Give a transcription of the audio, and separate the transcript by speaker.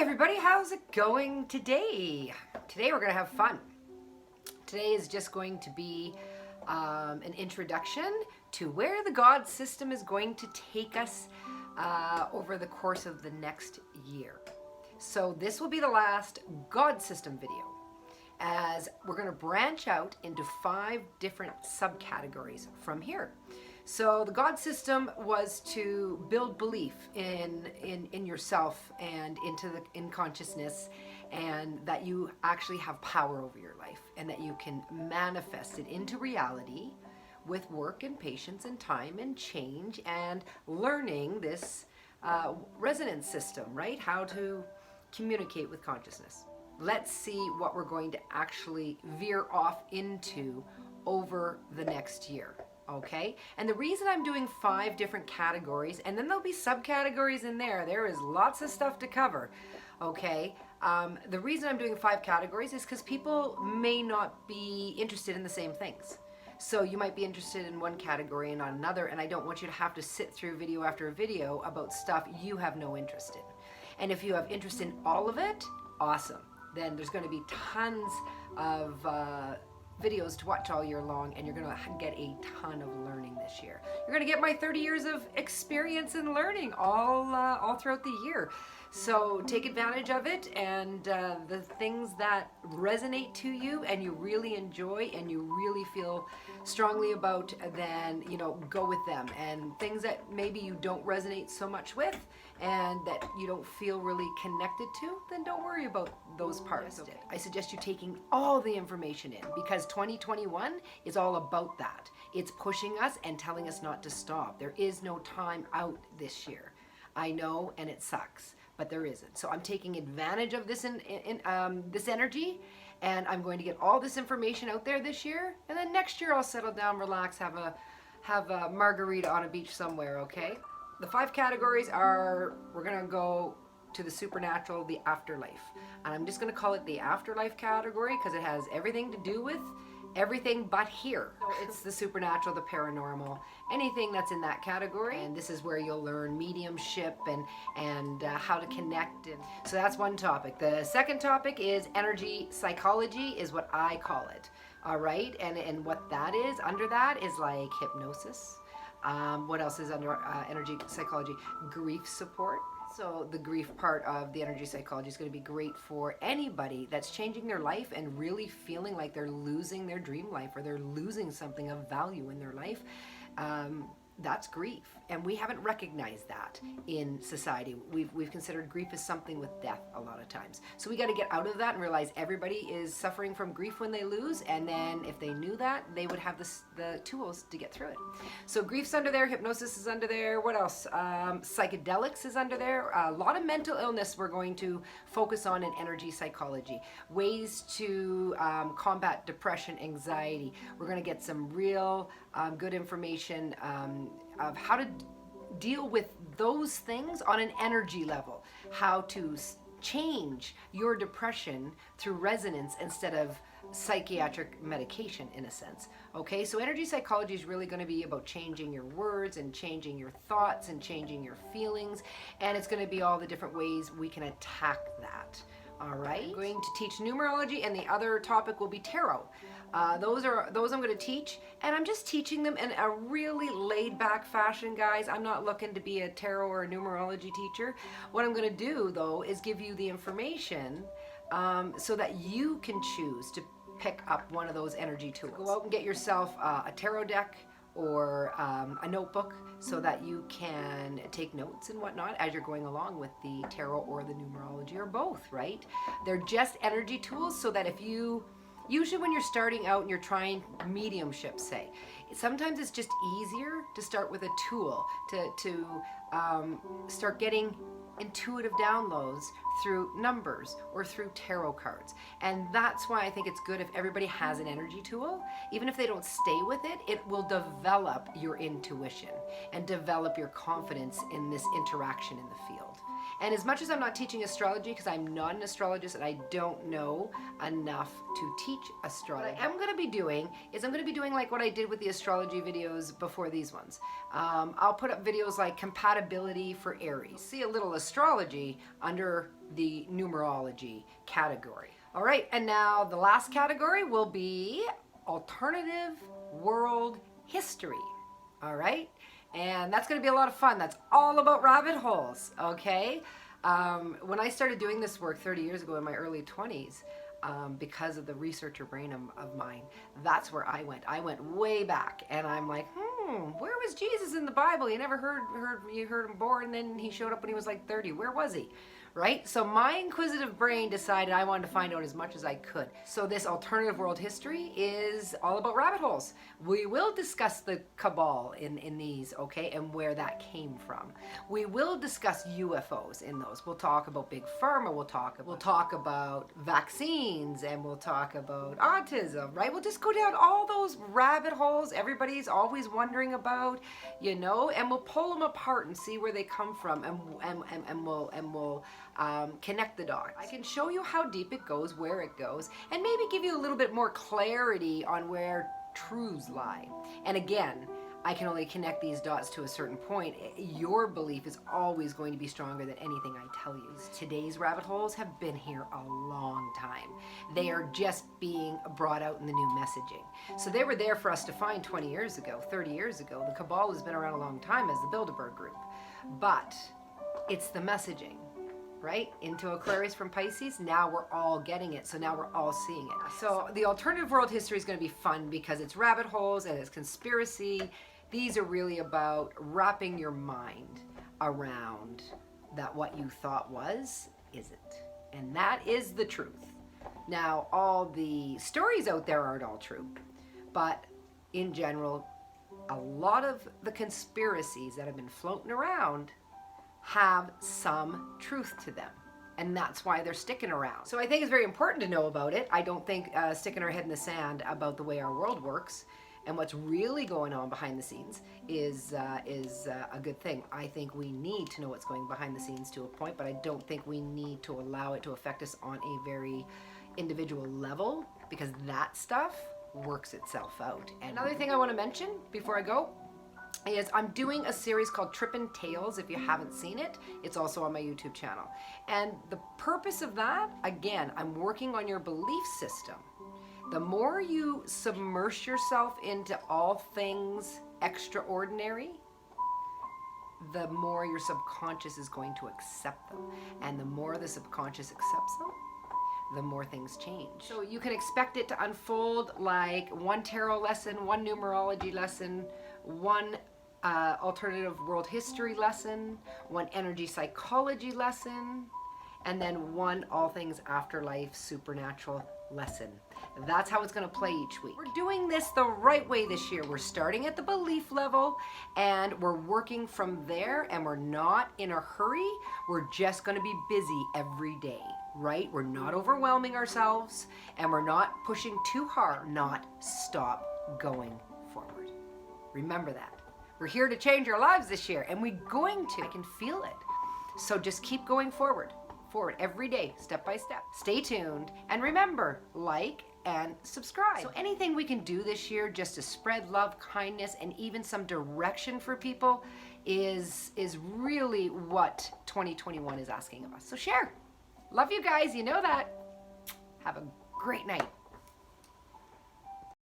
Speaker 1: Everybody, how's it going today? Today we're going to have fun. Today is just going to be an introduction to where the God system is going to take us over the course of the next year. So this will be the last God system video, as we're going to branch out into 5 different subcategories from here. So the God system was to build belief in yourself and in consciousness, and that you actually have power over your life and that you can manifest it into reality with work and patience and time and change and learning this resonance system, right? How to communicate with consciousness. Let's see what we're going to actually veer off into over the next year. Okay, and the reason I'm doing 5 different categories, and then there'll be subcategories in there is lots of stuff to cover. Okay, the reason I'm doing 5 categories is because people may not be interested in the same things. So you might be interested in one category and not another, and I don't want you to have to sit through video after video about stuff you have no interest in. And if you have interest in all of it, awesome. Then there's going to be tons of videos to watch all year long, and you're going to get a ton of learning this year. You're going to get my 30 years of experience in learning all throughout the year. So take advantage of it, and the things that resonate to you and you really enjoy and you really feel strongly about, then go with them. And things that maybe you don't resonate so much with and that you don't feel really connected to, then don't worry about those parts. Okay. I suggest you taking all the information in, because 2021 is all about that. It's pushing us and telling us not to stop. There is no time out this year. I know, and it sucks, but there isn't. So I'm taking advantage of this this energy, and I'm going to get all this information out there this year, and then next year I'll settle down, relax, have a margarita on a beach somewhere. Okay. The 5 categories are, we're going to go to the supernatural, the afterlife. And I'm just going to call it the afterlife category because it has everything to do with everything but here. So it's the supernatural, the paranormal, anything that's in that category. And this is where you'll learn mediumship and how to connect. And so that's one topic. The second topic is energy psychology, is what I call it. All right. And what that is, under that is like hypnosis. What else is under energy psychology? Grief support. So the grief part of the energy psychology is going to be great for anybody that's changing their life and really feeling like they're losing their dream life, or they're losing something of value in their life. That's grief, and we haven't recognized that in society. We've considered grief as something with death a lot of times. So we got to get out of that and realize everybody is suffering from grief when they lose, and then if they knew that, they would have the tools to get through it. So grief's under there, hypnosis is under there. What else? Psychedelics is under there. A lot of mental illness we're going to focus on in energy psychology. Ways to combat depression, anxiety. We're going to get some real good information of how to deal with those things on an energy level, how to change your depression through resonance instead of psychiatric medication, in a sense. Okay, so energy psychology is really going to be about changing your words and changing your thoughts and changing your feelings, and it's going to be all the different ways we can attack that. All right, I'm going to teach numerology, and the other topic will be tarot. Those I'm going to teach, and I'm just teaching them in a really laid-back fashion, guys. I'm not looking to be a tarot or a numerology teacher. What I'm going to do, though, is give you the information so that you can choose to pick up one of those energy tools. Go out and get yourself a tarot deck or a notebook so that you can take notes and whatnot as you're going along with the tarot or the numerology, or both, right? They're just energy tools, so that if you, usually when you're starting out and you're trying mediumship, say, sometimes it's just easier to start with a tool to start getting intuitive downloads through numbers or through tarot cards. And that's why I think it's good if everybody has an energy tool. Even if they don't stay with it, it will develop your intuition and develop your confidence in this interaction in the field. And as much as I'm not teaching astrology, because I'm not an astrologist and I don't know enough to teach astrology, what I am going to be doing is I'm going to be doing like what I did with the astrology videos before these ones. I'll put up videos like compatibility for Aries. See a little astrology under the numerology category. All right, and now the last category will be alternative world history. All right, and that's going to be a lot of fun. That's all about rabbit holes, okay? When I started doing this work 30 years ago in my early 20s, because of the researcher brain of mine, that's where I went. I went way back, and I'm like, where was Jesus in the Bible? You never you heard him born, and then he showed up when he was like 30. Where was he? Right? So my inquisitive brain decided I wanted to find out as much as I could. So this alternative world history is all about rabbit holes. We will discuss the cabal in these, okay, and where that came from. We will discuss UFOs in those. We'll talk about big pharma, we'll talk about vaccines, and we'll talk about autism, right? We'll just go down all those rabbit holes everybody's always wondering about, you know, and we'll pull them apart and see where they come from, and we'll connect the dots. I can show you how deep it goes, where it goes, and maybe give you a little bit more clarity on where truths lie. And again, I can only connect these dots to a certain point. Your belief is always going to be stronger than anything I tell you. Today's rabbit holes have been here a long time. They are just being brought out in the new messaging. So they were there for us to find 20 years ago, 30 years ago. The cabal has been around a long time as the Bilderberg group. But it's the messaging, right? Into Aquarius from Pisces, now we're all getting it. So now we're all seeing it. So the alternative world history is going to be fun because it's rabbit holes and it's conspiracy. These are really about wrapping your mind around that what you thought was isn't. And that is the truth. Now, all the stories out there aren't all true, but in general, a lot of the conspiracies that have been floating around have some truth to them, and that's why they're sticking around. So I think it's very important to know about it. I don't think sticking our head in the sand about the way our world works and what's really going on behind the scenes is a good thing. I think we need to know what's going behind the scenes to a point, but I don't think we need to allow it to affect us on a very individual level, because that stuff works itself out. And another thing I want to mention before I go is I'm doing a series called Trippin' Tales. If you haven't seen it, it's also on my YouTube channel. And the purpose of that, again, I'm working on your belief system. The more you submerge yourself into all things extraordinary, the more your subconscious is going to accept them. And the more the subconscious accepts them, the more things change. So you can expect it to unfold like one tarot lesson, one numerology lesson, one alternative world history lesson, one energy psychology lesson, and then one all things afterlife supernatural lesson. That's how it's going to play each week. We're doing this the right way this year. We're starting at the belief level and we're working from there, and we're not in a hurry. We're just going to be busy every day, right? We're not overwhelming ourselves, and we're not pushing too hard. Not stop going forward. Remember that. We're here to change our lives this year, and we're going to. I can feel it. So just keep going forward every day, step by step. Stay tuned, and remember, like and subscribe. So anything we can do this year just to spread love, kindness, and even some direction for people is really what 2021 is asking of us. So share. Love you guys, you know that. Have a great night.